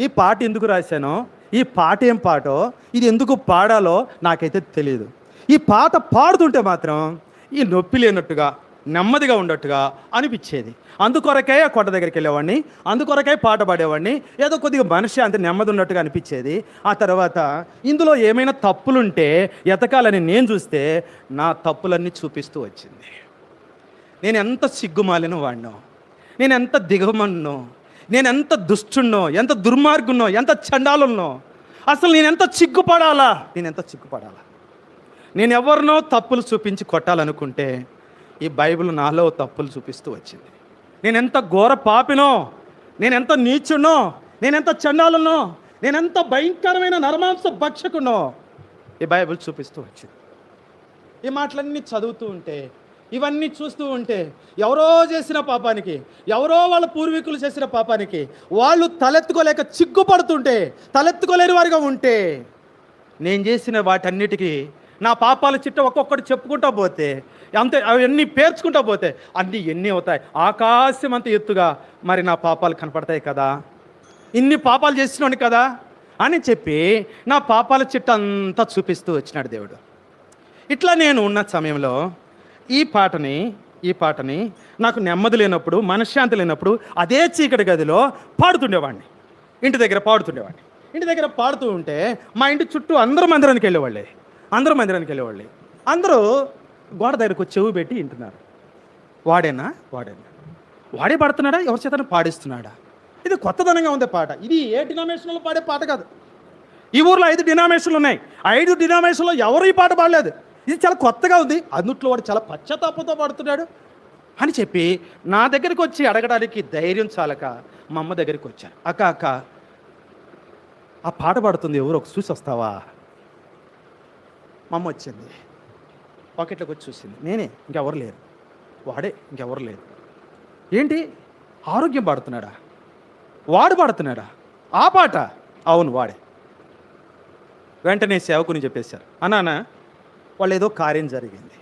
ఈ పాట ఎందుకు రాశానో, ఈ పాట ఏం పాటో, ఇది ఎందుకు పాడాలో నాకైతే తెలియదు. ఈ పాట పాడుతుంటే మాత్రం ఈ నొప్పి లేనట్టుగా, నెమ్మదిగా ఉన్నట్టుగా అనిపించేది. అందుకొరకే ఆ కొండ దగ్గరికి వెళ్ళేవాడిని, అందుకొరకే పాట పాడేవాడిని. ఏదో కొద్దిగా మనిషి అంత నెమ్మది ఉన్నట్టుగా అనిపించేది. ఆ తర్వాత ఇందులో ఏమైనా తప్పులుంటే ఎతకాలని నేను చూస్తే నా తప్పులన్నీ చూపిస్తూ వచ్చింది. నేను ఎంత సిగ్గుమాలిన వాడినో, నేను ఎంత దిగమన్నో, నేను ఎంత దుష్టున్నో, ఎంత దుర్మార్గున్నో, ఎంత చండాలున్నో, అసలు నేను ఎంత సిగ్గుపడాలా. నేను ఎవరినో తప్పులు చూపించి కొట్టాలనుకుంటే ఈ బైబిల్ నాలో తప్పులు చూపిస్తూ వచ్చింది. నేనెంత ఘోర పాపినో, నేనెంత నీచున్నో, నేనెంత చండాలున్నో, నేనెంత భయంకరమైన నరమాంస భక్షకున్నో ఈ బైబిల్ చూపిస్తూ వచ్చింది. ఈ మాటలన్నీ చదువుతూ ఉంటే, ఇవన్నీ చూస్తూ ఉంటే, ఎవరో చేసిన పాపానికి, ఎవరో వాళ్ళ పూర్వీకులు చేసిన పాపానికి వాళ్ళు తలెత్తుకోలేక చిగ్గుపడుతుంటే, తలెత్తుకోలేని వారిగా ఉంటే, నేను చేసిన వాటన్నిటికీ నా పాపాల చిట్ట ఒక్కొక్కటి చెప్పుకుంటా పోతే, అంతే అవన్నీ పేర్చుకుంటా పోతే అన్నీ ఎన్ని అవుతాయి, ఆకాశం అంత ఎత్తుగా మరి నా పాపాలు కనపడతాయి కదా, ఇన్ని పాపాలు చేసినోని కదా అని చెప్పి నా పాపాల చిట్ట అంతా చూపిస్తూ వచ్చినాడు దేవుడు. ఇట్లా నేను ఉన్న సమయంలో ఈ పాటని నాకు నెమ్మది లేనప్పుడు, మనశ్శాంతి లేనప్పుడు అదే చీకటి గదిలో పాడుతుండేవాడిని. ఇంటి దగ్గర పాడుతూ ఉంటే మా ఇంటి చుట్టూ అందరూ మందిరానికి వెళ్ళేవాళ్ళే. అందరూ గోడ దగ్గరకు చెవు పెట్టి వింటున్నారు. వాడే పాడుతున్నాడా, ఎవరి చేతను పాడిస్తున్నాడా? ఇది కొత్తదనంగా ఉంది పాట. ఇది ఏ డినామినేషన్లో పాడే పాట కాదు. ఈ ఊర్లో 5 డినామినేషన్లు ఉన్నాయి. 5 డినామినేషన్లో ఎవరు ఈ పాట పాడలేదు. ఇది చాలా కొత్తగా ఉంది. అందుట్లో వాడు చాలా పశ్చాత్తాపంతో పాడుతున్నాడు అని చెప్పి నా దగ్గరికి వచ్చి అడగడానికి ధైర్యం చాలక మా అమ్మ దగ్గరికి వచ్చాను. అక్క ఆ పాట పాడుతుంది ఎవరు, ఒక చూసి వస్తావా? మా అమ్మ వచ్చింది, పాకెట్లోకి వచ్చి చూసింది. నేనే, ఇంకెవరు లేరు. వాడే, ఇంకెవరు లేరు. ఏంటి, ఆరోగ్యం పాడుతున్నాడా? వాడు పాడుతున్నాడా ఆ పాట? అవును, వాడే. వెంటనే సేవకుని చెప్పేశారు, అన్నా వాళ్ళు ఏదో కార్యం జరిగింది.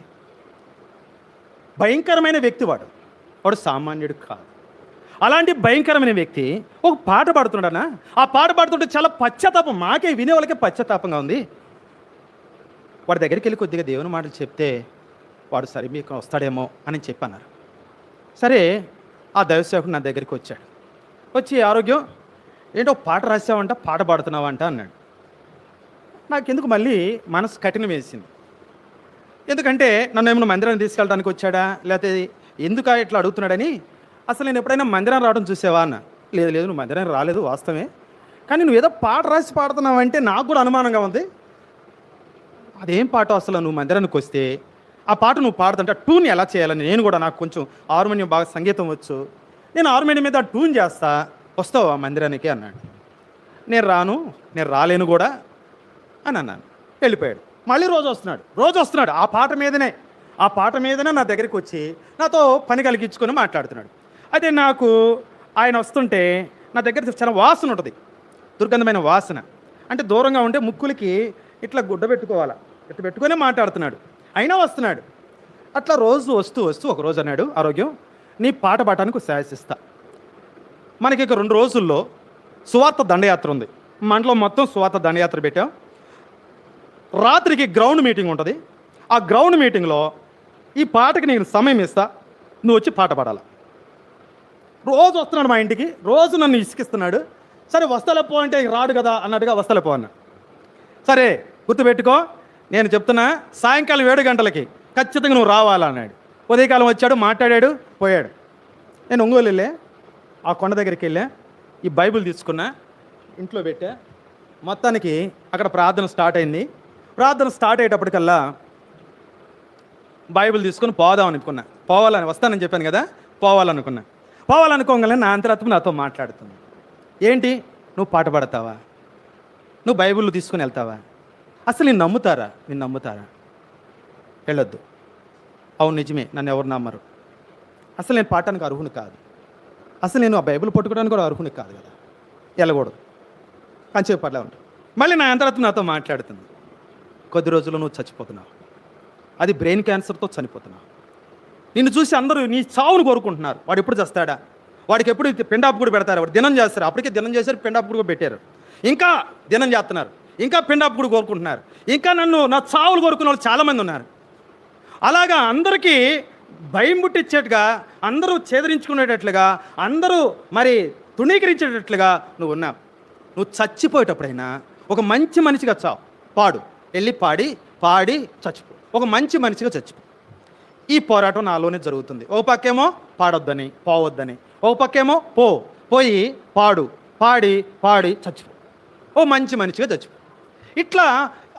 భయంకరమైన వ్యక్తి వాడు సామాన్యుడు కాదు. అలాంటి భయంకరమైన వ్యక్తి ఒక పాట పాడుతున్నాడనా? ఆ పాట పాడుతుంటే చాలా పశ్చాత్తాపం, మాకే వినే వాళ్ళకే పశ్చాత్తాపంగా ఉంది. వాడి దగ్గరికి వెళ్ళి కొద్దిగా దేవుని మాటలు చెప్తే వాడు సరే మీకు వస్తాడేమో అని చెప్పన్నారు. సరే, ఆ దైవసేవకుడు నా దగ్గరికి వచ్చి ఆరోగ్యం ఏంటో పాట రాసావంట, పాట పాడుతున్నావంట అన్నాడు. నాకెందుకు మళ్ళీ మనసు కఠినం వేసింది. ఎందుకంటే నన్ను ఏమైనా మందిరాన్ని తీసుకెళ్ళడానికి వచ్చాడా, లేకపోతే ఎందుకు ఇట్లా అడుగుతున్నాడని. అసలు నేను ఎప్పుడైనా మందిరం రావడం చూసావా అన్న. లేదు నువ్వు మందిరానికి రాలేదు వాస్తవమే, కానీ నువ్వు ఏదో పాట రాసి పాడుతున్నావంటే నాకు కూడా అనుమానంగా ఉంది. అదేం పాట అసలు? నువ్వు మందిరానికి వస్తే ఆ పాట నువ్వు పాడుతుంటే ఆ ట్యూన్ ఎలా చేయాలని నేను కూడా, నాకు కొంచెం హార్మోనియం బాగా సంగీతం వచ్చు, నేను హార్మోనియం మీద ట్యూన్ చేస్తా, వస్తావా మందిరానికి అన్నాడు. నేను రాలేను కూడా అని అన్నాను. వెళ్ళిపోయాడు. మళ్ళీ రోజు వస్తున్నాడు ఆ పాట మీదనే నా దగ్గరికి వచ్చి నాతో పని కలిగించుకొని మాట్లాడుతున్నాడు. అయితే నాకు ఆయన వస్తుంటే నా దగ్గర చాలా వాసన ఉంటుంది, దుర్గంధమైన వాసన. అంటే దూరంగా ఉంటే ముక్కులకి ఇట్లా గుడ్డ పెట్టుకోవాలా, ఇట్లా పెట్టుకునే మాట్లాడుతున్నాడు. అయినా వస్తున్నాడు. అట్లా రోజు వస్తూ ఒక రోజు అన్నాడు, ఆరోగ్యం నీ పాట పాడటానికి శాసిస్తా. మనకి ఇక 2 రోజుల్లో సువార్త దండయాత్ర ఉంది. మండలం మొత్తం సువార్త దండయాత్ర పెట్టాం. రాత్రికి గ్రౌండ్ మీటింగ్ ఉంటుంది. ఆ గ్రౌండ్ మీటింగ్లో ఈ పాటకి నేను సమయం ఇస్తా, నువ్వు వచ్చి పాట పాడాలి. రోజు వస్తున్నాడు మా ఇంటికి, రోజు నన్ను ఇసుకిస్తున్నాడు. సరే వస్తాలే పో అంటే రాడు కదా అన్నట్టుగా వస్తాలే పో అన్నా. సరే గుర్తుపెట్టుకో, నేను చెప్తున్నా, సాయంకాలం 7 గంటలకి ఖచ్చితంగా నువ్వు రావాలన్నాడు. ఉదయకాలం వచ్చాడు, మాట్లాడాడు, పోయాడు. నేను ఒంగోలు వెళ్ళా, ఆ కొండ దగ్గరికి వెళ్ళా, ఈ బైబిల్ తీసుకున్నా, ఇంట్లో పెట్టా. మొత్తానికి అక్కడ ప్రార్థన స్టార్ట్ అయింది. ప్రార్థన స్టార్ట్ అయ్యేటప్పటికల్లా బైబిల్ తీసుకొని వస్తానని చెప్పాను కదా, పోవాలనుకోగానే నా అంతరాత్మ నాతో మాట్లాడుతుంది. ఏంటి, నువ్వు పాట పాడతావా? నువ్వు బైబిల్ తీసుకుని వెళ్తావా? అసలు నేను నమ్ముతారా? వెళ్ళొద్దు. అవును నిజమే, నన్ను ఎవరు నమ్మరు. అసలు నేను పాడటానికి అర్హుని కాదు. అసలు నేను ఆ బైబిల్ పట్టుకోవడానికి కూడా అర్హుని కాదు కదా, వెళ్ళకూడదు అని చెప్పి అట్లా ఉంటుంది. మళ్ళీ నా అంతరాత్మ నాతో మాట్లాడుతుంది. కొద్ది రోజుల్లో నువ్వు చచ్చిపోతున్నావు, అది బ్రెయిన్ క్యాన్సర్తో చనిపోతున్నావు. నిన్ను చూసి అందరూ నీ చావును కోరుకుంటున్నారు. వాడు ఎప్పుడు చస్తాడా, వాడికి ఎప్పుడు పిండాపు కూడా పెడతారు, వాడు దినం చేస్తారు, అప్పటికే దినం చేశారు, పిండాపు కూడా పెట్టారు, ఇంకా దినం చేస్తున్నారు, ఇంకా పిండాపు కూడా కోరుకుంటున్నారు, ఇంకా నా చావులు కోరుకున్న వాళ్ళు చాలామంది ఉన్నారు. అలాగా అందరికీ భయం పుట్టించేట్టుగా, అందరూ చేదరించుకునేటట్లుగా, అందరూ మరి తుణీకరించేటట్లుగా నువ్వు ఉన్నావు. నువ్వు చచ్చిపోయేటప్పుడైనా ఒక మంచి మనిషిగా చావు, పాడు, వెళ్ళి పాడి చచ్చిపో, ఒక మంచి మనిషిగా చచ్చిపో. ఈ పోరాటం నాలోనే జరుగుతుంది. ఒక పక్కేమో పాడొద్దని, పోవద్దని, ఒక పక్కేమో పోయి పాడి చచ్చిపో, ఓ మంచి మనిషిగా చచ్చిపో. ఇట్లా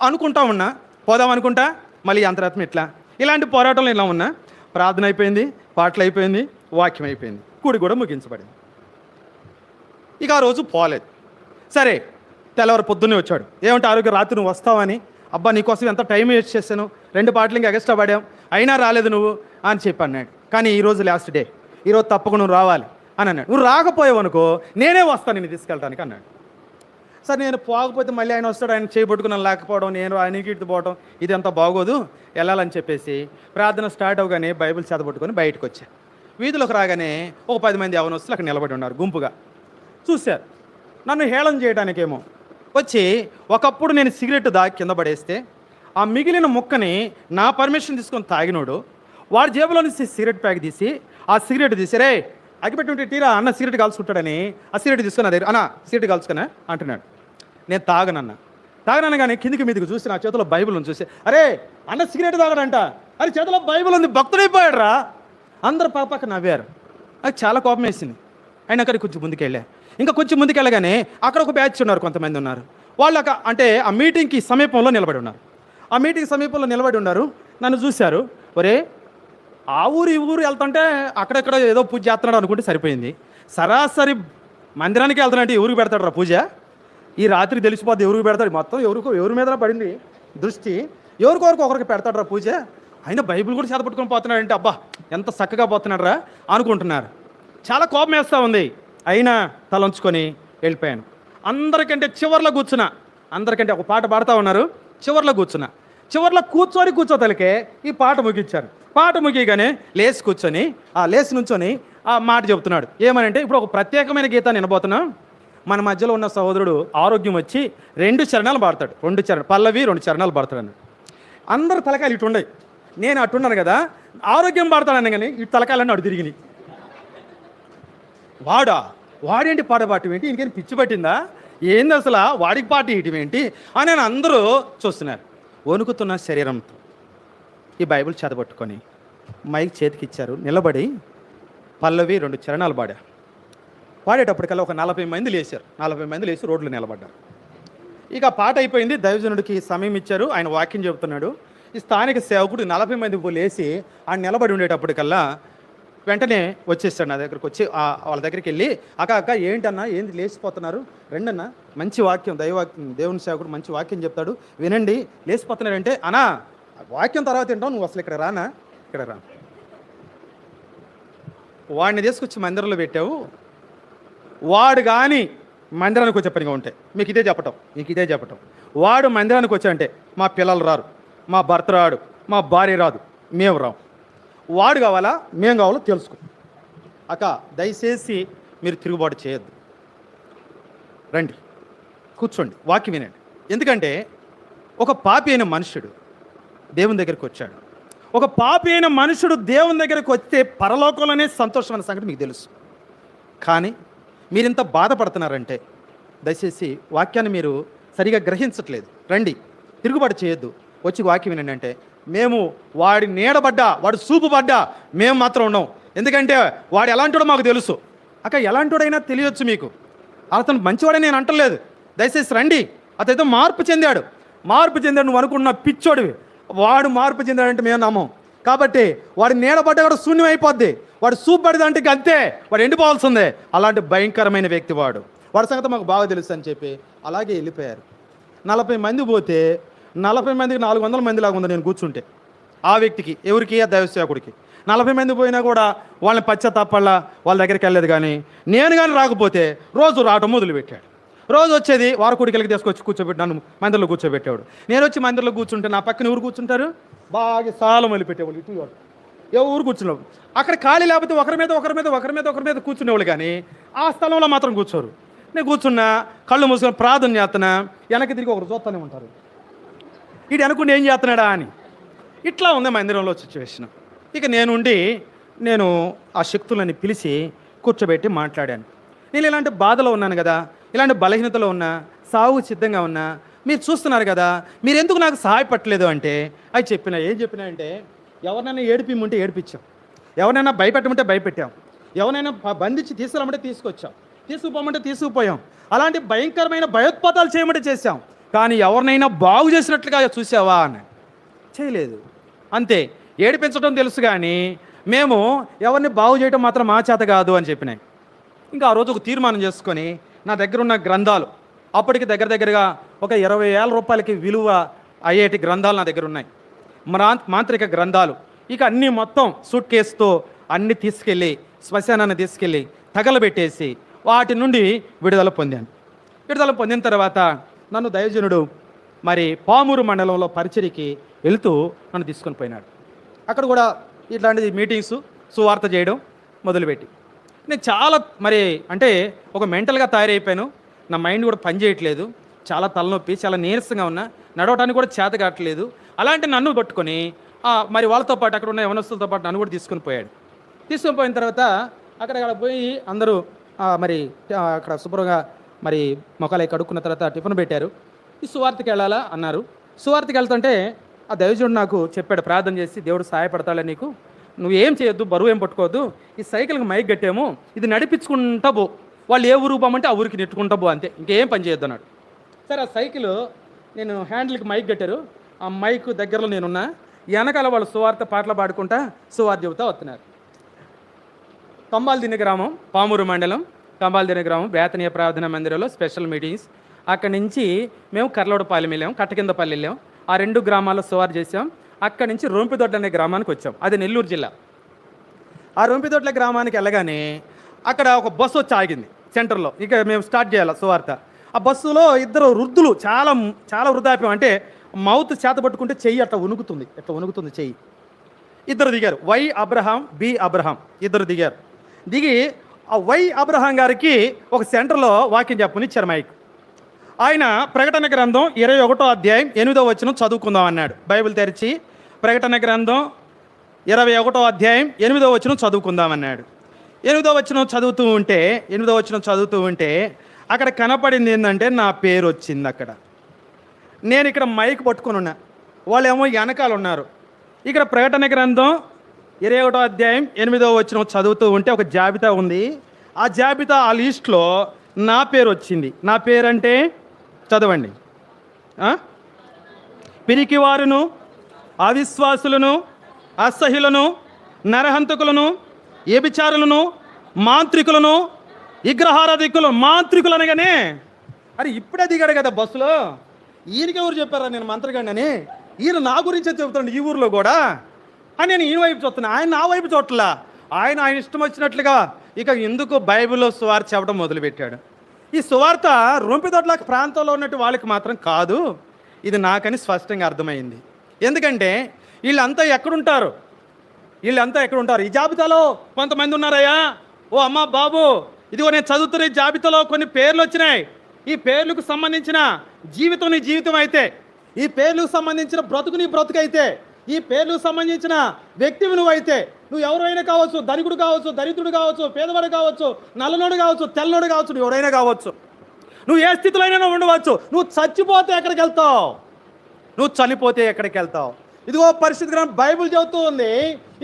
అనుకుంటా ఉన్నా, పోదాం అనుకుంటా, మళ్ళీ అంతరాత్మ ఇట్లా. ఇలాంటి పోరాటంలో ఇలా ఉన్నా, ప్రార్థన అయిపోయింది, పాటలు అయిపోయింది, వాక్యం అయిపోయింది, కూడి కూడా ముగించబడింది. ఇక ఆ రోజు పోలేదు. సరే, తెల్లవారు పొద్దున్నే వచ్చాడు. ఏమంటే ఆరోగ్య రాత్రి నువ్వు వస్తావని, అబ్బా నీకోసం ఎంత టైం వేస్ట్ చేశాను, 2 పాటలు ఇంకా ఎక్స్ట్రా పడాం, అయినా రాలేదు నువ్వు అని చెప్పి అన్నాడు. కానీ ఈరోజు లాస్ట్ డే, ఈరోజు తప్పకుండా నువ్వు రావాలి అని అన్నాడు. నువ్వు రాకపోయావు అనుకో, నేనే వస్తాను నిన్ను తీసుకెళ్ళడానికి అన్నాడు. సరే, నేను పోకపోతే మళ్ళీ ఆయన వస్తాడు, ఆయన చేయబట్టుకున్నాను లేకపోవడం, నేను ఆయనకి పోవడం, ఇది అంతా బాగోదు, వెళ్ళాలని చెప్పేసి ప్రార్థన స్టార్ట్ అవగానే బైబిల్ చదవబట్టుకొని బయటకు వచ్చా. వీధిలోకి రాగానే ఒక 10 మంది యవ్వనస్తులు అక్కడ నిలబడి ఉన్నారు గుంపుగా. చూశారు, నన్ను హేళన చేయడానికేమో వచ్చి, ఒకప్పుడు నేను సిగరెట్ దాగి కింద పడేస్తే ఆ మిగిలిన ముక్కని నా పర్మిషన్ తీసుకొని తాగినోడు వాడి జేబులో నుంచి సిగరెట్ ప్యాక్ తీసి ఆ సిగరెట్ తీసి, రే అగిపెట్టి తీరా అన్న సిగరెట్ కాల్చుకుంటాడని ఆ సిగరెట్ తీసుకుని అదే అన్న సిగరెట్ కాల్చుకున్నా అంటున్నాడు. నేను తాగనను కానీ కిందికి మీదికి చూసి నా చేతిలో బైబిల్ ఉంది, చూసి అరే అన్న సిగరెట్ తాగడంట, అరే చేతిలో బైబిల్ ఉంది, భక్తుడైపోయాడు రా. అందరు పక్క నవ్వారు. నాకు చాలా కోపం వేసింది. ఆయన అక్కడికి కొంచెం ముందుకెళ్ళా. ఇంకా కొంచెం ముందుకెళ్ళగానే అక్కడ ఒక బ్యాచ్ ఉన్నారు, కొంతమంది ఉన్నారు. వాళ్ళు అంటే ఆ మీటింగ్కి సమీపంలో నిలబడి ఉన్నారు. ఆ మీటింగ్ సమీపంలో నిలబడి ఉన్నారు. నన్ను చూశారు. ఒరే, ఆ ఊరు ఈ ఊరు వెళ్తుంటే అక్కడెక్కడ ఏదో పూజ చేస్తున్నాడు అనుకుంటే సరిపోయింది. సరాసరి మందిరానికి వెళ్తానంటే ఎవరికి పెడతాడు రా పూజ? ఈ రాత్రి తెలిసిపోద్ది ఎవరికి పెడతాడు. మొత్తం ఎవరి మీద పడింది దృష్టి, ఎవరికొరకు ఒకరికి పెడతాడు రా పూజ. అయినా బైబిల్ కూడా చేతపట్టుకొని పోతున్నాడంటే అబ్బా ఎంత చక్కగా పోతున్నాడు రా అనుకుంటున్నారు. చాలా కోపం వేస్తూ ఉంది. అయినా తలంచుకొని వెళ్ళిపోయాను. అందరికంటే చివర్లో కూర్చున్నా. అందరికంటే ఒక పాట పాడుతూ ఉన్నారు, చివర్లో కూర్చున్నా. చివర్లో కూర్చోతలకే ఈ పాట ముగించారు. పాట ముగియగానే లేచి నుంచొని ఆ మాట చెబుతున్నాడు. ఏమనంటే, ఇప్పుడు ఒక ప్రత్యేకమైన గీతాన్ని వినబోతున్నాం. మన మధ్యలో ఉన్న సహోదరుడు ఆరోగ్యం వచ్చి 2 చరణాలు పాడతాడు. 2 చరణాలు పల్లవి, 2 చరణాలు పాడతాడు అన్నాడు. అందరు తలకాయలు ఇటు ఉండయి, నేను అట్టున్నాను కదా, ఆరోగ్యం పాడతాడని కానీ ఇటు తలకాయలన్నీ అటు తిరిగినాయి. వాడేంటి పాడబాటం ఏంటి, ఇంకేం పిచ్చి పట్టిందా ఏంది అసలు, వాడికి పాట ఇయటం ఏంటి అని అందరూ చూస్తున్నారు. వణుకుతున్న శరీరంతో ఈ బైబిల్ చదవట్టుకొని మైక్ చేతికి ఇచ్చారు. నిలబడి పల్లవి 2 చరణాలు పాడేటప్పటికల్లా ఒక 40 మంది లేచారు. 40 మంది లేచి రోడ్లు నిలబడ్డారు. ఇక పాట అయిపోయింది. దైవజనుడికి సమయం ఇచ్చారు. ఆయన వాక్యం చెబుతున్నాడు. ఈ స్థానిక సేవకుడు 40 మంది లేచి ఆయన నిలబడి ఉండేటప్పటికల్లా వెంటనే వచ్చేస్తాడు నా దగ్గరకు. వచ్చి వాళ్ళ దగ్గరికి వెళ్ళి, అక్క ఏంటన్నా, ఏంటి లేచిపోతున్నారు, రెండన్నా మంచి వాక్యం, దైవవాక్యం, దేవుని సేవకుడు మంచి వాక్యం చెప్తాడు, వినండి, లేచిపోతున్నారంటే, అన్నా వాక్యం తర్వాత తింటావు, నువ్వు అసలు ఇక్కడ రా. వాడిని తీసుకొచ్చి మందిరంలో పెట్టావు, వాడు కానీ మందిరానికి వచ్చే పనిగా ఉంటే మీకు ఇదే చెప్పటం. వాడు మందిరానికి వచ్చాడంటే మా పిల్లలు రారు, మా భర్త రాడు, మా భార్య రాదు, మేము రాము. వాడు కావాలా, మేము కావాలో తెలుసుకో. అక్క దయచేసి మీరు తిరుగుబాటు చేయొద్దు, రండి కూర్చోండి, వాక్యం వినండి. ఎందుకంటే ఒక పాపి అయిన మనుషుడు దేవుని దగ్గరికి వచ్చాడు. ఒక పాపి అయిన మనుషుడు దేవుని దగ్గరికి వస్తే పరలోకంలోనే సంతోషం అనే సంగతి మీకు తెలుసు. కానీ మీరింత బాధపడుతున్నారంటే దయచేసి వాక్యాన్ని మీరు సరిగా గ్రహించట్లేదు. రండి, తిరుగుబాటు చేయొద్దు, వచ్చి వాక్యం వినండి అంటే, మేము వాడి నీడబడ్డా, వాడు చూపు పడ్డా మేము మాత్రం ఉన్నాం. ఎందుకంటే వాడు ఎలాంటివాడో మాకు తెలుసు. అక్క ఎలాంటివాడైనా తెలియచ్చు మీకు, అతను మంచివాడని నేను అంటలేదు. దయచేసి రండి. అతను మార్పు చెందాడు. నువ్వు అనుకున్న పిచ్చోడివి. వాడు మార్పు చెందాడంటే మేము నమ్మం. కాబట్టి వాడి నీడబడ్డా కూడా శూన్యం అయిపోద్ది. వాడు చూపు పడిదంటే అంతే, వాడు ఎండిపోవాల్సిందే. అలాంటి భయంకరమైన వ్యక్తి వాడి సంగతి మాకు బాగా తెలుసు అని చెప్పి అలాగే వెళ్ళిపోయారు. 40 మంది పోతే 40 మందికి 400 మంది లాగా ఉంది నేను కూర్చుంటే. ఆ వ్యక్తికి ఎవరికి, ఆ దైవసేవకుడికి 40 మంది పోయినా కూడా వాళ్ళని పశ్చాత్తాపల్లా వాళ్ళ దగ్గరికి వెళ్ళలేదు. కానీ నేను కానీ రాకపోతే రోజు రావటం మొదలుపెట్టాడు. రోజు వచ్చేది వారకుడికి తీసుకొచ్చి కూర్చోబెట్టి నన్ను మందిరంలో కూర్చోబెట్టేవాడు. నేను వచ్చి మందిరంలో కూర్చుంటే నా పక్కన ఎవరు కూర్చుంటారు, బాగా సాలం వెళ్ళిపెట్టేవాళ్ళు. ఎవరు కూర్చున్నావు. అక్కడ ఖాళీ లేకపోతే ఒకరి మీద కూర్చునేవాళ్ళు, కానీ ఆ స్థలంలో మాత్రం కూర్చోరు. నేను కూర్చున్నా, కళ్ళు మూసుకొని ప్రార్థన చేస్తున్నా, వెనక్కి తిరిగి ఒకరు చూస్తూనే ఉంటారు. వీడు అనుకుంటే ఏం చేస్తున్నాడా అని. ఇట్లా ఉంది మందిరంలో సిచ్యువేషన్. ఇక నేను ఆ శక్తులని పిలిచి కూర్చోబెట్టి మాట్లాడాను. నేను ఇలాంటి బాధలో ఉన్నాను కదా, ఇలాంటి బలహీనతలో ఉన్నా, సాగు సిద్ధంగా ఉన్నా, మీరు చూస్తున్నారు కదా, మీరు ఎందుకు నాకు సహాయపడలేదు అంటే అది ఏం చెప్పినా అంటే, ఎవరినైనా ఏడిపిమ్మంటే ఏడిపించాం, ఎవరినైనా భయపెట్టమంటే భయపెట్టాం, ఎవరైనా బంధించి తీసుకురామంటే తీసుకొచ్చాం, తీసుకుపోమంటే తీసుకుపోయాం, అలాంటి భయంకరమైన భయోత్పాతాలు చేయమంటే చేశాం, కానీ ఎవరినైనా బాగు చేసినట్లుగా చూసావా అని చేయలేదు. అంతే, ఏడిపించడం తెలుసు కానీ మేము ఎవరిని బాగు చేయడం మాత్రం మా చేత కాదు అని చెప్పినాయి. ఇంకా ఆ రోజు ఒక తీర్మానం చేసుకొని, నా దగ్గర ఉన్న గ్రంథాలు అప్పటికి దగ్గరగా ఒక 20,000 రూపాయలకి విలువ అయ్యేటి గ్రంథాలు నా దగ్గర ఉన్నాయి, మాంత్రిక గ్రంథాలు. ఇక అన్నీ మొత్తం సూట్ కేసుతో అన్నీ తీసుకెళ్ళి శ్మశానాన్ని తీసుకెళ్ళి తగలబెట్టేసి వాటి నుండి విడుదల పొందాను. విడుదల పొందిన తర్వాత నన్ను దైవజనుడు మరి పామూరు మండలంలో పరిచర్యకి వెళుతూ నన్ను తీసుకొని పోయినాడు. అక్కడ కూడా ఇట్లాంటి మీటింగ్స్, సువార్త చేయడం మొదలుపెట్టి నేను చాలా అంటే ఒక మెంటల్గా తయారైపోయాను. నా మైండ్ కూడా పనిచేయట్లేదు, చాలా తలనొప్పి, చాలా నీరసంగా ఉన్నా, నడవటానికి కూడా చేత కావట్లేదు. అలాంటి నన్ను పట్టుకొని మరి వాళ్ళతో పాటు అక్కడ ఉన్న యవనస్తులతో పాటు నన్ను కూడా తీసుకొని పోయిన తర్వాత అక్కడ పోయి అందరూ అక్కడ శుభ్రంగా మొక్కలు కడుక్కున్న తర్వాత టిఫిన్ పెట్టారు. ఈ సువార్తకి వెళ్ళాలా అన్నారు. సువార్తకి వెళ్తుంటే ఆ దైవజనుడు నాకు చెప్పాడు, ప్రార్థన చేసి, దేవుడు సహాయపడతాడే నీకు, నువ్వు ఏం చేయొద్దు, బరువు ఏం పట్టుకోవద్దు, ఈ సైకిల్కి మైక్ కట్టాము, ఇది నడిపించుకుంటా పో, వాళ్ళు ఏ ఊరు పోమంటే ఆ ఊరికి నెట్టుకుంటా పో, అంతే, ఇంకేం పని చేయొద్దు అన్నాడు. సరే, ఆ సైకిల్ నేను హ్యాండిల్కి మైక్ కట్టారు, ఆ మైక్ దగ్గరలో నేనున్నా, వెనకాల వాళ్ళు సువార్త పాటలు పాడుకుంటా సువార్త చెబుతా వస్తున్నారు. కంబాలదిన్నె గ్రామం, పామూరు మండలం కంబాలదిన్నె గ్రామం బేతనీయ ప్రార్థనా మందిరంలో స్పెషల్ మీటింగ్స్. అక్కడి నుంచి మేము కర్లవడపాలెం వెళ్ళాం, కట్టకిందపల్లి వెళ్ళాం, ఆ 2 గ్రామాల్లో సువార్త చేసాం. అక్కడి నుంచి రొంపిదొడ్డ అనే గ్రామానికి వచ్చాం, అది నెల్లూరు జిల్లా. ఆ రొంపిదొడ్ల గ్రామానికి వెళ్ళగానే అక్కడ ఒక బస్సు వచ్చి ఆగింది సెంటర్లో. ఇక మేము స్టార్ట్ చేయాలి సువార్త. ఆ బస్సులో 2 వృద్ధులు, చాలా వృద్ధాప్యం, అంటే మౌత్ చేత పట్టుకుంటే చెయ్యి అట్లా వణుకుతుంది చెయ్యి. 2 దిగారు, వై అబ్రహాం, బి అబ్రహాం, 2 దిగారు. దిగి ఆ వై అబ్రహాం గారికి ఒక సెంటర్లో వాక్యం చెప్పనిచ్చారు మైక్. ఆయన ప్రకటన గ్రంథం 21వ అధ్యాయం 8వ వచనం చదువుకుందాం అన్నాడు. బైబిల్ తెరిచి ప్రకటన గ్రంథం 21వ అధ్యాయం 8వ వచనం చదువుకుందాం అన్నాడు. 8వ వచనం చదువుతూ ఉంటే అక్కడ కనపడింది ఏంటంటే నా పేరు వచ్చింది. అక్కడ నేను ఇక్కడ మైక్ పట్టుకొని ఉన్నా, వాళ్ళేమో వెనకాల ఉన్నారు. ఇక్కడ ప్రకటన గ్రంథం 21వ అధ్యాయం 8వ వచనం చదువుతూ ఉంటే ఒక జాబితా ఉంది. ఆ జాబితా, ఆ లిస్ట్లో నా పేరు వచ్చింది. నా పేరంటే చదవండి, పిరికివారును, అవిశ్వాసులను, అసహ్యులను, నరహంతకులను, వ్యభిచారులను, మాంత్రికులను, విగ్రహారాధికులు. మాంత్రికులు అనగానే అరే ఇప్పుడే దిగాడు కదా బస్సులో, ఈయనకి ఎవరు చెప్పారా నేను మంత్రగాడిని అని, ఈయన నా గురించే చెబుతాడు ఈ ఊరిలో కూడా అని నేను ఈయన వైపు చూస్తున్నా, ఆయన నా వైపు చూడట్లా. ఆయన ఇష్టం వచ్చినట్లుగా ఇక ఎందుకు బైబిల్లో సువార్త చెప్పడం మొదలుపెట్టాడు. ఈ సువార్త రొంపిదొడ్ల ప్రాంతంలో ఉన్నట్టు వాళ్ళకి మాత్రం కాదు, ఇది నాకని స్పష్టంగా అర్థమైంది. ఎందుకంటే వీళ్ళంతా ఎక్కడుంటారు? ఈ జాబితాలో కొంతమంది ఉన్నారయ్యా. ఓ అమ్మ బాబు, ఇదిగో నేను చదువుతున్న ఈ జాబితాలో కొన్ని పేర్లు వచ్చినాయి. ఈ పేర్లకు సంబంధించిన జీవితం నీ జీవితం అయితే, ఈ పేర్లకు సంబంధించిన బ్రతుకు నీ బ్రతుకు అయితే, ఈ పేర్లకు సంబంధించిన వ్యక్తివి నువ్వైతే, నువ్వు ఎవరైనా కావచ్చు, ధనికుడు కావచ్చు, దరిద్రుడు కావచ్చు, పేదవాడు కావచ్చు, నల్లనోడు కావచ్చు, తెల్లనోడు కావచ్చు, నువ్వు ఎవరైనా కావచ్చు, నువ్వు ఏ స్థితిలో అయినా ఉండవచ్చు. నువ్వు చచ్చిపోతే ఎక్కడికి వెళ్తావు? ఇదిగో పరిస్థితి గ్రంథం బైబిల్ చెబుతూ ఉంది,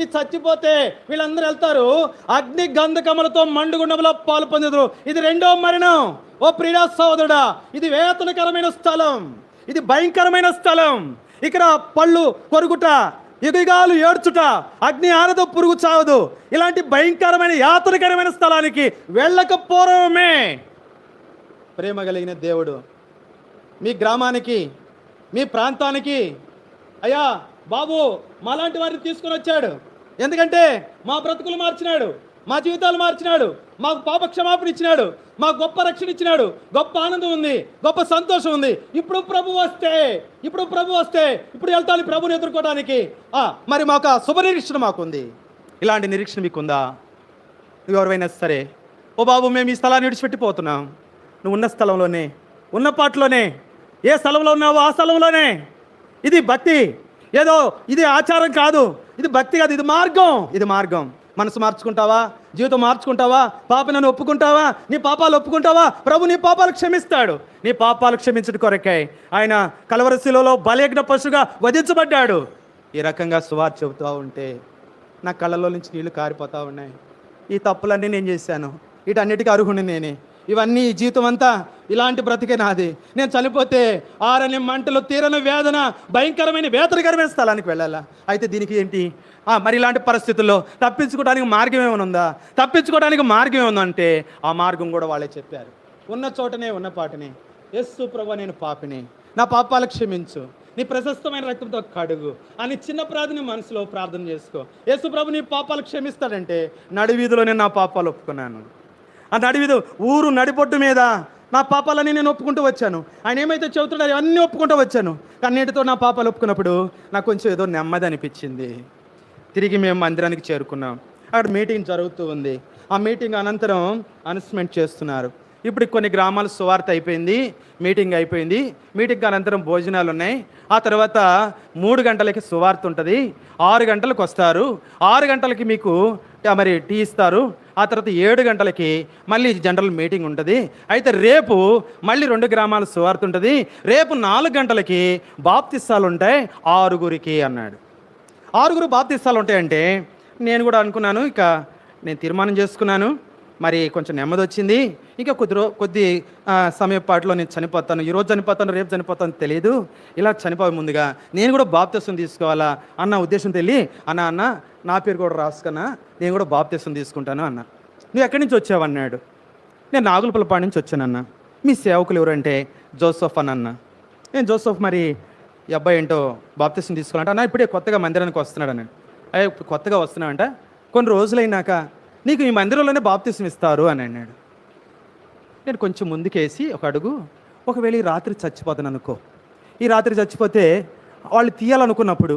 ఈ చచ్చిపోతే వీళ్ళందరూ వెళ్తారు అగ్ని గంధకములతో మండుగుండంలో పాలు పొందుదురు. ఇది 2వ మరణం. ఓ ప్రియ సోదరుడా, ఇది వేదనకరమైన స్థలం, ఇది భయంకరమైన స్థలం. ఇక్కడ పళ్ళు కొరుకుట, యుగాలు ఏడ్చుట, అగ్ని ఆనదు, పురుగు చావదు. ఇలాంటి భయంకరమైన యాతనకరమైన స్థలానికి వెళ్ళకపోవడమే ప్రేమ కలిగిన దేవుడు మీ గ్రామానికి, మీ ప్రాంతానికి, అయ్యా బాబు మాలాంటి వారిని తీసుకొని వచ్చాడు. ఎందుకంటే మా బ్రతుకులు మార్చినాడు, మా జీవితాలు మార్చినాడు, మాకు పాప క్షమాపణ ఇచ్చినాడు, మాకు గొప్ప రక్షణ ఇచ్చినాడు, గొప్ప ఆనందం ఉంది, గొప్ప సంతోషం ఉంది. ఇప్పుడు ప్రభు వస్తే ఇప్పుడు వెళ్తాను ప్రభుని ఎదుర్కోవడానికి. మరి మాకు శుభ నిరీక్షణ మాకుంది. ఇలాంటి నిరీక్షణ మీకుందా? నువ్వు ఎవరైనా సరే, ఓ బాబు మేము ఈ స్థలాన్ని విడిచిపెట్టిపోతున్నాం, నువ్వు ఉన్న స్థలంలోనే, ఉన్న పాటలోనే, ఏ స్థలంలో ఉన్నావో ఆ స్థలంలోనే. ఇది భక్తి, ఏదో ఇది ఆచారం కాదు, ఇది భక్తి కాదు, ఇది మార్గం. మనసు మార్చుకుంటావా? జీవితం మార్చుకుంటావా? పాపలను ఒప్పుకుంటావా? నీ పాపాలు ఒప్పుకుంటావా? ప్రభు నీ పాపాలు క్షమిస్తాడు. నీ పాపాలు క్షమించడం కొరకై ఆయన కలవరి శిలువలో బలియజ్ఞ పశువుగా వధించబడ్డాడు. ఈ రకంగా సువార్త చెబుతూ ఉంటే నా కళ్ళలో నుంచి నీళ్లు కారిపోతూ ఉన్నాయి. ఈ తప్పులన్నీ నేను చేశాను, వీటన్నిటికీ అర్హుని నేనే. ఇవన్నీ జీవితం అంతా ఇలాంటి బ్రతికే నాది. నేను చనిపోతే ఆరని మంటలు, తీరని వేదన, భయంకరమైన వేతనకరమైన స్థలానికి వెళ్ళాలా? అయితే దీనికి ఏంటి? మరి ఇలాంటి పరిస్థితుల్లో తప్పించుకోవడానికి మార్గం ఏమైనా ఉందా? తప్పించుకోవడానికి మార్గం ఏముందంటే ఆ మార్గం కూడా వాళ్ళే చెప్పారు. ఉన్న చోటనే ఉన్న పాటనే, యేసు ప్రభువా నేను పాపిని, నా పాపాలు క్షమించు, నీ ప్రశస్తమైన రక్తంతో కడుగు అని చిన్న ప్రార్థన మనసులో ప్రార్థన చేసుకో. యేసు ప్రభు నీ పాపాలు క్షమిస్తాడంటే నడివీధిలో నేను నా పాపాలు ఒప్పుకున్నాను. ఆ నడివీధి ఊరు నడిబొడ్డు మీద నా పాపాలని నేను ఒప్పుకుంటూ వచ్చాను. ఆయన ఏమైతే చెబుతున్నాడో అన్నీ ఒప్పుకుంటూ వచ్చాను. కన్నీటితో నా పాపాలు ఒప్పుకున్నప్పుడు నాకు కొంచెం ఏదో నెమ్మది అనిపించింది. తిరిగి మేము మందిరానికి చేరుకున్నాం. అక్కడ మీటింగ్ జరుగుతూ ఉంది. ఆ మీటింగ్ అనంతరం అనౌన్స్మెంట్ చేస్తున్నారు. ఇప్పుడు కొన్ని గ్రామాల సువార్త అయిపోయింది, మీటింగ్ అయిపోయింది. మీటింగ్ అనంతరం భోజనాలు ఉన్నాయి. ఆ తర్వాత 3 గంటలకి సువార్త ఉంటుంది. 6 గంటలకు వస్తారు. 6 గంటలకి మీకు మరి టీ ఇస్తారు. ఆ తర్వాత 7 గంటలకి మళ్ళీ జనరల్ మీటింగ్ ఉంటుంది. అయితే రేపు మళ్ళీ 2 గ్రామాల సువార్త ఉంటుంది. రేపు 4 గంటలకి బాప్తిస్తాలు ఉంటాయి 6గురికి అన్నాడు. 6 బాప్తిస్తాలు ఉంటాయంటే నేను కూడా అనుకున్నాను, ఇక నేను తీర్మానం చేసుకున్నాను, మరి కొంచెం నెమ్మది వచ్చింది. ఇంకా కొద్ది సమయం పాటులో నేను చనిపోతాను, ఈరోజు చనిపోతాను, రేపు చనిపోతాను తెలియదు. ఇలా చనిపోయే ముందుగా నేను కూడా బాప్తిసం తీసుకోవాలా అన్న ఉద్దేశం తెలియ, అన్న నా పేరు కూడా రాసుకున్నా, నేను కూడా బాప్తిసం తీసుకుంటాను అన్న. నువ్వు ఎక్కడి నుంచి వచ్చావన్నాడు. నేను నాగులపల్లిపాడు నుంచి వచ్చానన్నా. మీ సేవకులు ఎవరంటే జోసఫ్ అని అన్న. నేను జోసఫ్, మరి ఈ అబ్బాయి ఏంటో బాప్తిసం తీసుకోవాలంటే అన్న ఇప్పుడే కొత్తగా మందిరానికి వస్తున్నాడు అన్నాడు. కొత్తగా వస్తున్నావంట, కొన్ని రోజులైనాక నీకు ఈ మందిరంలోనే బాప్తిసం ఇస్తారు అని అన్నాడు. నేను కొంచెం ముందుకేసి ఒక అడుగు, ఒకవేళ ఈ రాత్రి చచ్చిపోతాను అనుకో, ఈ రాత్రి చచ్చిపోతే వాళ్ళు తీయాలనుకున్నప్పుడు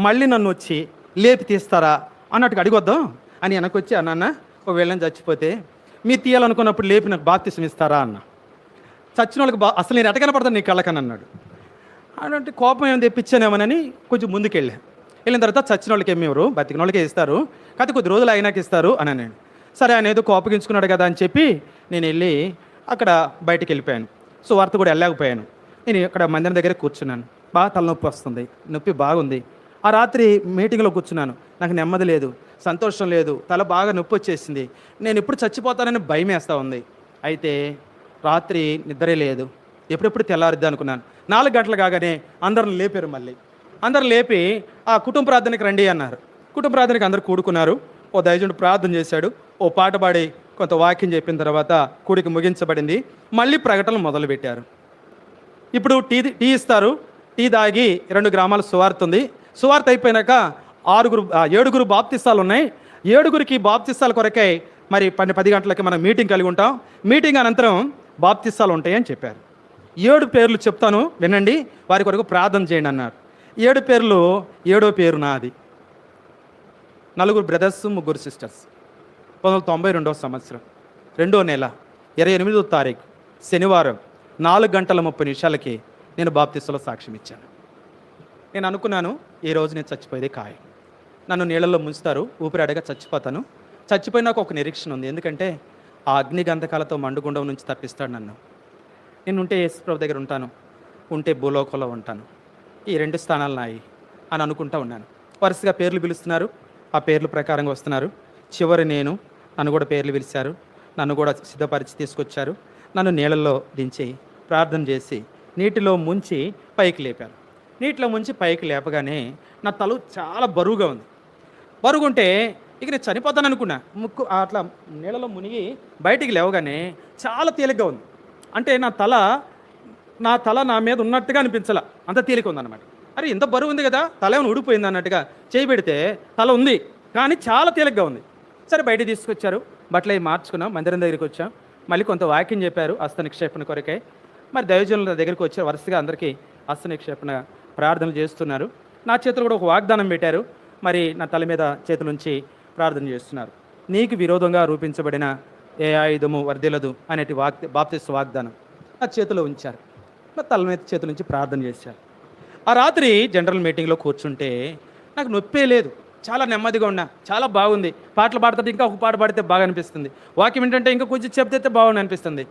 మళ్ళీ నన్ను వచ్చి లేపి తీస్తారా అన్నట్టుగా అడిగొద్దాం అని వెనకొచ్చి అన్న, ఒకవేళ నేను చచ్చిపోతే మీరు తీయాలనుకున్నప్పుడు లేపి నాకు బాప్తిసం ఇస్తారా అన్న. చచ్చిన వాళ్ళకి అసలు నేను ఎటకన పడతాను నీ కళ్ళకని అన్నాడు. అంటే కోపం ఏమైనా తెప్పించానేమోనని కొంచెం వెళ్ళిన తర్వాత చచ్చిన వాళ్ళకి ఏమేవారు, బతికిన వాళ్ళకే ఇస్తారు, కాకపోతే కొద్ది రోజులు అయినాక ఇస్తారు అని అన్నాడు. సరే ఆయన ఏదో కోపగించుకున్నాడు కదా అని చెప్పి నేను వెళ్ళి అక్కడ బయటికి వెళ్ళిపోయాను. సో వార్త కూడా వెళ్ళలేకపోయాను. నేను ఇక్కడ మందిరం దగ్గర కూర్చున్నాను. బాగా తలనొప్పి వస్తుంది, నొప్పి బాగుంది. ఆ రాత్రి మీటింగ్లో కూర్చున్నాను. నాకు నెమ్మది లేదు, సంతోషం లేదు, తల బాగా నొప్పి వచ్చేసింది. నేను ఎప్పుడు చచ్చిపోతానని భయం వేస్తూ ఉంది. అయితే రాత్రి నిద్రే లేదు, ఎప్పుడెప్పుడు తెల్లారిద్ది అనుకున్నాను. 4 గంటలు కాగానే అందరిని లేపారు. మళ్ళీ అందరు లేపి ఆ కుటుంబ ప్రార్థనకి రండి అన్నారు. కుటుంబ ప్రార్థనకి అందరు కూడుకున్నారు. ఓ దైవజనుడు ప్రార్థన చేశాడు, ఓ పాట పాడి కొంత వాక్యం చెప్పిన తర్వాత కూడిక ముగించబడింది. మళ్ళీ ప్రకటనలు మొదలుపెట్టారు. ఇప్పుడు టీ ఇస్తారు. టీ దాగి 2 గ్రామాల సువార్త ఉంది. సువార్త అయిపోయినాక 7 బాప్తిస్తాలు ఉన్నాయి. 7 బాప్తిస్తాల కొరకై మరి 10 గంటలకి మనం మీటింగ్ కలిగి ఉంటాం. మీటింగ్ అనంతరం బాప్తిస్తాలు ఉంటాయని చెప్పారు. 7 పేర్లు చెప్తాను వినండి, వారి కొరకు ప్రార్థన చేయండి అన్నారు. 7 పేర్లు, 7వ పేరు నాది. 4 బ్రదర్స్, 3 సిస్టర్స్. 1992వ సంవత్సరం 2వ నెల 28వ తారీఖు శనివారం 4:30 నేను బాప్తిస్మలో సాక్ష్యం ఇచ్చాను. నేను అనుకున్నాను ఈ రోజు నేను చచ్చిపోయేది ఖాయం. నన్ను నీళ్ళల్లో ముంచుతారు, ఊపిరాడగా చచ్చిపోతాను. చచ్చిపోయినాక ఒక నిరీక్షణ ఉంది, ఎందుకంటే ఆ అగ్ని గంధకాలతో మండుగుండం నుంచి తప్పిస్తాడు నన్ను. నేను ఉంటే యేసుప్రభు దగ్గర ఉంటాను, ఉంటే భూలోకంలో ఉంటాను. ఈ 2 స్థానాలు నాయి అని అనుకుంటా ఉన్నాను. వరుసగా పేర్లు పిలుస్తున్నారు, ఆ పేర్ల ప్రకారంగా వస్తున్నారు. చివరి నన్ను కూడా పేర్లు పిలిచారు, నన్ను కూడా సిద్ధపరిచి తీసుకొచ్చారు. నన్ను నీళ్ళల్లో దించి ప్రార్థన చేసి నీటిలో ముంచి పైకి లేపారు. నీటిలో ముంచి పైకి లేపగానే నా తల చాలా బరువుగా ఉంది. బరుగుంటే ఇక నేను చనిపోతాను అనుకున్నా. ముక్కు అట్లా నీళ్ళలో మునిగి బయటికి లేవగానే చాలా తేలిగ్గా ఉంది. అంటే నా తల నా మీద ఉన్నట్టుగా అనిపించాల, అంత తేలిక ఉందన్నమాట. అరే ఇంత బరువు ఉంది కదా, తల ఏమైనా ఊడిపోయింది అన్నట్టుగా చేయి పెడితే తల ఉంది, కానీ చాలా తేలిగ్గా ఉంది. సరే బయట తీసుకొచ్చారు, బట్టలు అవి మార్చుకున్నాం, మందిరం దగ్గరికి వచ్చాం. మళ్ళీ కొంత వాక్యం చెప్పారు హస్త నిక్షేపణ కొరకై. మరి దైవజనుల దగ్గరికి వచ్చి వరుసగా అందరికీ హస్త నిక్షేపణ ప్రార్థనలు చేస్తున్నారు. నా చేతులు కూడా ఒక వాగ్దానం పెట్టారు. మరి నా తల మీద చేతులుంచి ప్రార్థన చేస్తున్నారు. నీకు విరోధంగా రూపించబడిన ఏ ఆయుధము వర్ధిల్లదు అనేటి బాప్తిస్మ వాగ్దానం నా చేతిలో ఉంచారు. నా తల మీద చేతుల నుంచి ప్రార్థన చేశారు. ఆ రాత్రి జనరల్ మీటింగ్లో కూర్చుంటే నాకు నొప్పే లేదు, చాలా నెమ్మదిగా ఉన్నా, చాలా బాగుంది. పాటలు పాడుతుంటే ఇంకా ఒక పాట పాడితే బాగా అనిపిస్తుంది, వాక్యం ఏంటంటే ఇంకా కొంచెం చెప్తే బాగుంది అనిపిస్తుంది.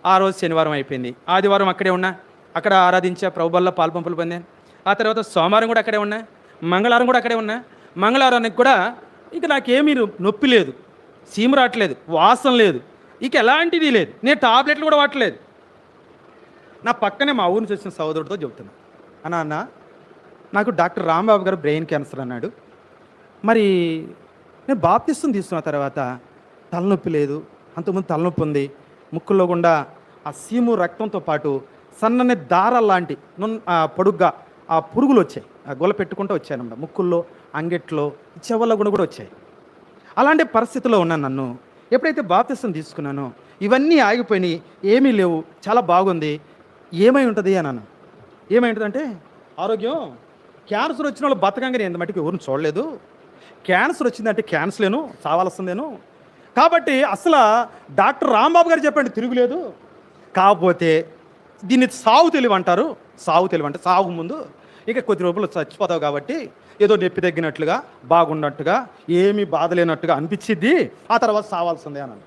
ఆ రోజు శనివారం అయిపోయింది. ఆదివారం అక్కడే ఉన్నా, అక్కడ ఆరాధించా, ప్రభుబల్లో పాల్పంపులు పొందాను. ఆ తర్వాత సోమవారం కూడా అక్కడే ఉన్నా, మంగళవారం కూడా అక్కడే ఉన్నా. మంగళవారానికి కూడా ఇక నాకేమీ నొప్పి లేదు, సీము రావట్లేదు, వాసన లేదు, ఇక ఎలాంటిది లేదు. నేను టాబ్లెట్లు కూడా వాడలేదు. నా పక్కనే మా ఊరిని చూసిన సోదరుడితో చెబుతున్నా, అన్న నాకు డాక్టర్ రాంబాబు గారు బ్రెయిన్ క్యాన్సర్ అన్నాడు. మరి నేను బాప్తిస్మం తీసుకున్న తర్వాత తలనొప్పి లేదు, అంతకుముందు తలనొప్పి ఉంది. ముక్కుల్లో గుండా ఆ సీము రక్తంతో పాటు సన్నని దారాలు లాంటి పొడుగ్గా ఆ పురుగులు వచ్చాయి, ఆ గొల పెట్టుకుంటూ వచ్చాయన్నమాట. ముక్కుల్లో, అంగెట్లో, చెవుల్లో కూడా వచ్చాయి. అలాంటి పరిస్థితిలో ఉన్నాను. నన్ను ఎప్పుడైతే బాప్తిస్మం తీసుకున్నానో ఇవన్నీ ఆగిపోయినాయి, ఏమీ లేవు, చాలా బాగుంది. ఏమై ఉంటుంది అన్నాను. ఏమై ఉంటుందంటే ఆరోగ్యం. క్యాన్సర్ వచ్చిన వాళ్ళు బతకంగా నేను మటుకు ఎవరిని చూడలేదు. క్యాన్సర్ వచ్చిందంటే క్యాన్సర్లేను, చావాల్సిందేను. కాబట్టి అసలు డాక్టర్ రాంబాబు గారు చెప్పండి, తిరుగులేదు. కాకపోతే దీన్ని సాగు తెలివి అంటారు. సాగు తెలివి అంటే సాగు ముందు ఇక కొద్ది రోజులు చచ్చిపోతావు కాబట్టి ఏదో నొప్పి తగ్గినట్లుగా, బాగున్నట్టుగా, ఏమీ బాధ లేనట్టుగా అనిపించిద్ది, ఆ తర్వాత సావాల్సిందే అన్నాను.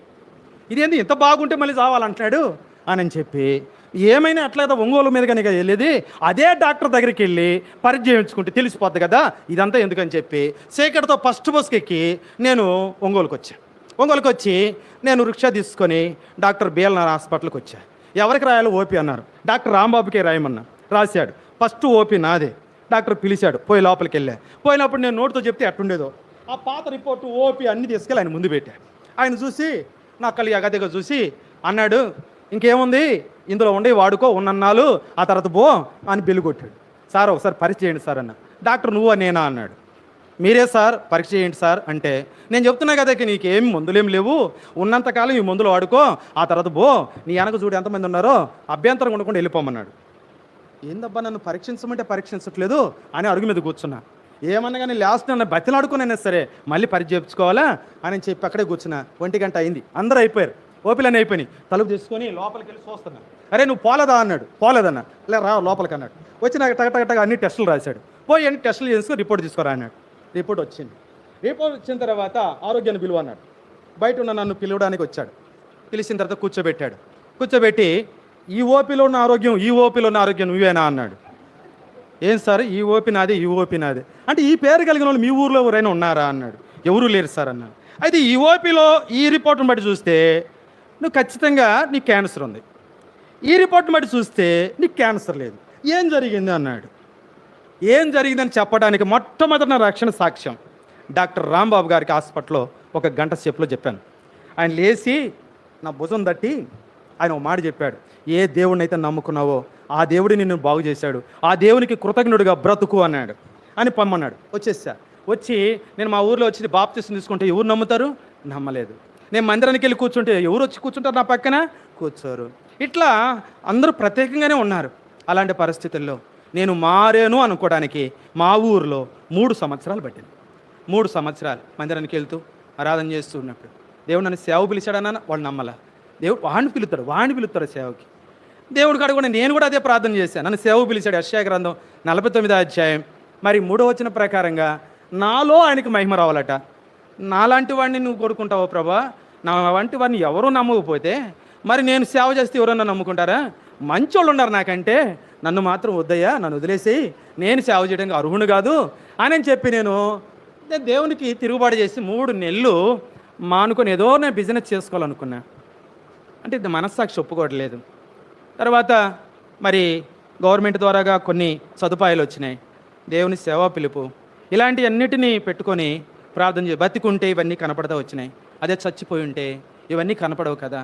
ఇదేంది ఇంత బాగుంటే మళ్ళీ చావాలంటున్నాడు అని చెప్పి ఏమైనా అట్లా ఒంగోలు మీద కనుక వెళ్ళేది, అదే డాక్టర్ దగ్గరికి వెళ్ళి పరీక్ష చేయించుకుంటే తెలిసిపోద్ది కదా, ఇదంతా ఎందుకని చెప్పి సేకర్తో ఫస్ట్ బస్కి ఎక్కి నేను ఒంగోలుకి వచ్చి నేను రిక్షా తీసుకొని డాక్టర్ బిఎల్ఆర్ హాస్పిటల్కి వచ్చా. ఎవరికి రాయాలో ఓపీ అన్నారు, డాక్టర్ రాంబాబుకే రాయమన్నా. రాశాడు. ఫస్ట్ ఓపీ నాదే. డాక్టర్ పిలిచాడు, పోయి లోపలికి వెళ్ళా. పోయినప్పుడు నేను నోటితో చెప్తే ఎట్టుండేదో ఆ పాత రిపోర్టు ఓపీ అన్నీ తీసుకెళ్ళి ఆయన ముందు పెట్టా. ఆయన చూసి నా కళ్ళు ఎగదిగా చూసి అన్నాడు, ఇంకేముంది ఇందులో ఉండి వాడుకో ఉన్నన్నాళ్ళు, ఆ తర్వాత పో అని బిల్లు కొట్టాడు. సార్ ఒకసారి పరీక్ష చేయండి సార్ అన్న. డాక్టర్ నువ్వు నేనా అన్నాడు. మీరే సార్ పరీక్ష చేయండి సార్ అంటే, నేను చెప్తున్నా కదా నీకేమి మందులేం లేవు, ఉన్నంతకాలం ఈ మందులు వాడుకో, ఆ తర్వాత పో, నీ వెనక చూడు ఎంతమంది ఉన్నారో, అభ్యంతరం ఉండకుండా వెళ్ళిపోమన్నాడు. ఏందబ్బా నన్ను పరీక్షించమంటే పరీక్షించట్లేదు అని అడుగు మీద కూర్చున్నా. ఏమన్నా కానీ లాస్ట్ నన్ను బతిలాడుకునైనా సరే మళ్ళీ పరీక్ష చేయించుకోవాలా అని చెప్పి అక్కడే కూర్చున్నా. 1 గంట అయింది, అందరూ అయిపోయారు, ఓపిలని అయిపోయినాయి. తలుపు తీసుకొని లోపలికి వెళ్ళి చూస్తున్నా. అరే నువ్వు పోలేదా అన్నాడు. పోలేదన్నా. లే రా లోపలికి అన్నాడు. వచ్చి నాకు టగటగటగా అన్ని టెస్టులు రాశాడు. పోయి అన్ని టెస్టులు చేసుకుని రిపోర్ట్ తీసుకురా అన్నాడు. రిపోర్ట్ వచ్చింది. రిపోర్ట్ వచ్చిన తర్వాత ఆరోగ్యాన్ని పిలువ అన్నాడు. బయట ఉన్న నన్ను పిలవడానికి వచ్చాడు. పిలిచిన తర్వాత కూర్చోబెట్టి ఈ ఓపీలో ఉన్న ఆరోగ్యం నువ్వేనా అన్నాడు. ఏం సార్ ఈ ఓపీ నాదే, ఈ ఓపీ నాదే అంటే ఈ పేరు కలిగిన వాళ్ళు మీ ఊర్లో ఎవరైనా ఉన్నారా అన్నాడు. ఎవరూ లేరు సార్ అన్నాడు. అయితే ఈ ఓపీలో ఈ రిపోర్ట్ని బట్టి చూస్తే నువ్వు ఖచ్చితంగా నీకు క్యాన్సర్ ఉంది, ఈ రిపోర్ట్ని బట్టి చూస్తే నీకు క్యాన్సర్ లేదు. ఏం జరిగింది అన్నాడు. ఏం జరిగిందని చెప్పడానికి మొట్టమొదటి నా రక్షణ సాక్ష్యం డాక్టర్ రాంబాబు గారికి హాస్పిటల్లో 1 గంట సేపులో చెప్పాను. ఆయన లేచి నా భుజం తట్టి ఆయన ఒక మాట చెప్పాడు, ఏ దేవుడిని అయితే నమ్ముకున్నావో ఆ దేవుడి నిన్ను బాగు చేశాడు, ఆ దేవునికి కృతజ్ఞుడిగా బ్రతుకు అన్నాడు అని పొమ్మన్నాడు. వచ్చి నేను మా ఊర్లో వచ్చి బాప్తిస్మం తీసుకుంటే ఎవరు నమ్ముతారు? నమ్మలేదు. నేను మందిరానికి వెళ్ళి కూర్చుంటే ఎవరు వచ్చి కూర్చుంటారు నా పక్కన? కూర్చోరు. ఇట్లా అందరూ ప్రత్యేకంగానే ఉన్నారు. అలాంటి పరిస్థితుల్లో నేను మారేను అనుకోవడానికి మా ఊరిలో 3 సంవత్సరాలు పట్టింది. 3 సంవత్సరాలు మందిరానికి వెళ్తూ ఆరాధన చేస్తూ ఉన్నప్పుడు దేవుడు నన్ను సేవ పిలిచాడన్నా వాళ్ళు నమ్మలా. దేవుడు వాడిని పిలుస్తాడు సేవకి. దేవుడు కాడ కూడా నేను కూడా అదే ప్రార్థన చేశాను. నన్ను సేవ పిలిచాడు. యెషయా గ్రంథం 49వ అధ్యాయం మరి 3వ వచనం ప్రకారంగా నాలో ఆయనకి మహిమ రావాలట. నాలాంటి వాడిని నువ్వు కోరుకుంటావో ప్రభా? నా వంటి వాడిని ఎవరూ నమ్మకపోతే మరి నేను సేవ చేస్తే ఎవరన్నా నమ్ముకుంటారా? మంచోళ్ళు ఉన్నారు నాకంటే, నన్ను మాత్రం వద్దయ్యా, నన్ను వదిలేసి నేను సేవ చేయడానికి అర్హుడు కాదు అని చెప్పి నేను దేవునికి తిరుగుబాటు చేసి 3 నెలలు మానుకొని ఏదో నేను బిజినెస్ చేసుకోవాలనుకున్నా. అంటే ఇది మనస్సాక్షి ఒప్పుకోవట్లేదు. తర్వాత మరి గవర్నమెంట్ ద్వారాగా కొన్ని సదుపాయాలు వచ్చినాయి. దేవుని సేవా పిలుపు ఇలాంటి అన్నిటినీ పెట్టుకొని ప్రార్థన చేసి బతికుంటే ఇవన్నీ కనపడతా వచ్చినాయి. అదే చచ్చిపోయి ఉంటే ఇవన్నీ కనపడవు కదా.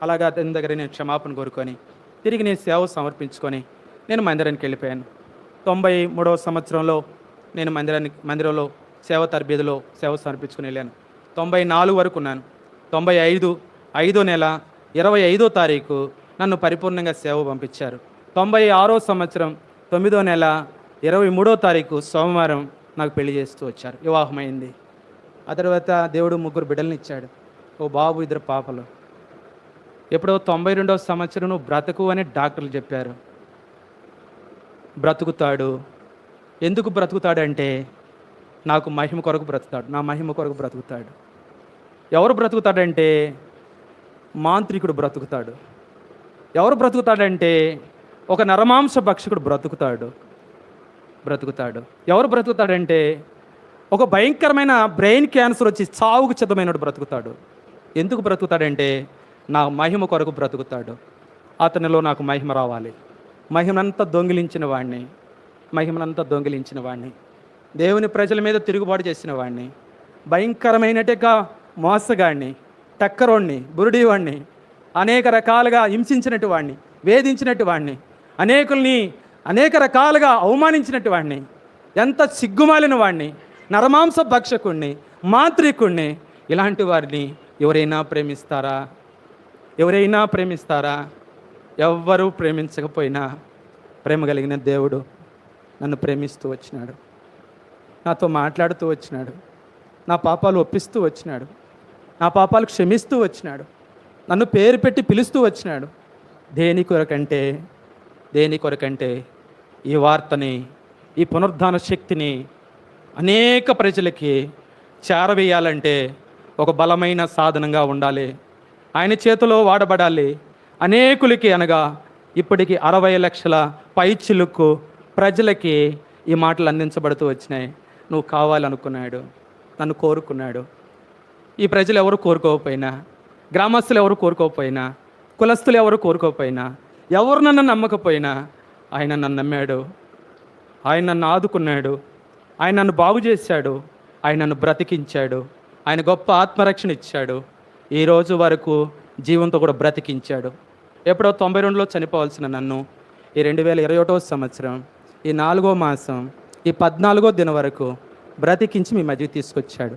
అలాగా అతని దగ్గర నేను క్షమాపణ కోరుకొని తిరిగి నేను సేవ సమర్పించుకొని నేను మందిరానికి వెళ్ళిపోయాను. 93వ సంవత్సరంలో నేను మందిరంలో సేవ తరబేదిలో సేవ సమర్పించుకొని వెళ్ళాను. 94 వరకు ఉన్నాను. 95 5వ నెల 25వ తారీఖు నన్ను పరిపూర్ణంగా సేవ పంపించారు. 96వ సంవత్సరం 9వ నెల 23వ తారీఖు సోమవారం నాకు పెళ్లి చేస్తూ వచ్చారు. వివాహమైంది. ఆ తర్వాత దేవుడు 3 బిడ్డలను ఇచ్చాడు. ఓ బాబు, 2 పాపలు. ఎప్పుడో 92వ సంవత్సరం నువ్వు బ్రతుకు అని డాక్టర్లు చెప్పారు. బ్రతుకుతాడు. ఎందుకు బ్రతుకుతాడంటే నాకు మహిమ కొరకు బ్రతుకుతాడు. నా మహిమ కొరకు బ్రతుకుతాడు. ఎవరు బ్రతుకుతాడంటే మాంత్రికుడు బ్రతుకుతాడు. ఎవరు బ్రతుకుతాడంటే ఒక నరమాంస భక్షకుడు బ్రతుకుతాడు. ఎవరు బ్రతుకుతాడంటే ఒక భయంకరమైన బ్రెయిన్ క్యాన్సర్ వచ్చి చావుకు సిద్ధమైనడు బ్రతుకుతాడు. ఎందుకు బ్రతుకుతాడంటే నా మహిమ కొరకు బ్రతుకుతాడు. అతనిలో నాకు మహిమ రావాలి. మహిమనంతా దొంగిలించిన వాడిని, దేవుని ప్రజల మీద తిరుగుబాటు చేసిన వాడిని, భయంకరమైనట్టుగా మోసగాడిని, టక్కరోడిని, బురుడీవాడిని, అనేక రకాలుగా హింసించినట్టు వాడిని, వేధించినట్టు వాడిని, అనేక రకాలుగా అవమానించినట్టు వాడిని, ఎంత సిగ్గుమాలిన వాడిని, నరమాంస భక్షకుణ్ణి, మాంత్రికుణ్ణి, ఇలాంటి వారిని ఎవరైనా ప్రేమిస్తారా? ఎవ్వరూ ప్రేమించకపోయినా ప్రేమ కలిగిన దేవుడు నన్ను ప్రేమిస్తూ వచ్చినాడు. నాతో మాట్లాడుతూ వచ్చినాడు. నా పాపాలు ఒప్పిస్తూ వచ్చినాడు. నా పాపాలు క్షమిస్తూ వచ్చినాడు. నన్ను పేరు పెట్టి పిలుస్తూ వచ్చినాడు. దేని కొరకంటే ఈ వార్తని, ఈ పునరుద్ధాన శక్తిని అనేక ప్రజలకి చేరవేయాలంటే ఒక బలమైన సాధనంగా ఉండాలి. ఆయన చేతిలో వాడబడాలి. అనేకులకి అనగా ఇప్పటికి 60 లక్షల పైచిలుకు ప్రజలకి ఈ మాటలు అందించబడుతూ వచ్చినాయి. నువ్వు కావాలనుకున్నాడు, నన్ను కోరుకున్నాడు. ఈ ప్రజలు ఎవరు కోరుకోకపోయినా, గ్రామస్తులు ఎవరు కోరుకోకపోయినా, కులస్తులు ఎవరు కోరుకోకపోయినా, ఎవరు నన్ను నమ్మకపోయినా ఆయన నన్ను నమ్మాడు. ఆయన నన్ను ఆదుకున్నాడు. ఆయన నన్ను బాగు చేశాడు. ఆయన నన్ను బ్రతికించాడు. ఆయన గొప్ప ఆత్మరక్షణ ఇచ్చాడు. ఈ రోజు వరకు జీవంతో కూడా బ్రతికించాడు. ఎప్పుడో 92లో చనిపోవాల్సిన నన్ను ఈ 2021వ సంవత్సరం ఈ 4వ మాసం ఈ 14వ దినం వరకు బ్రతికించి మీ మధ్యకి తీసుకొచ్చాడు.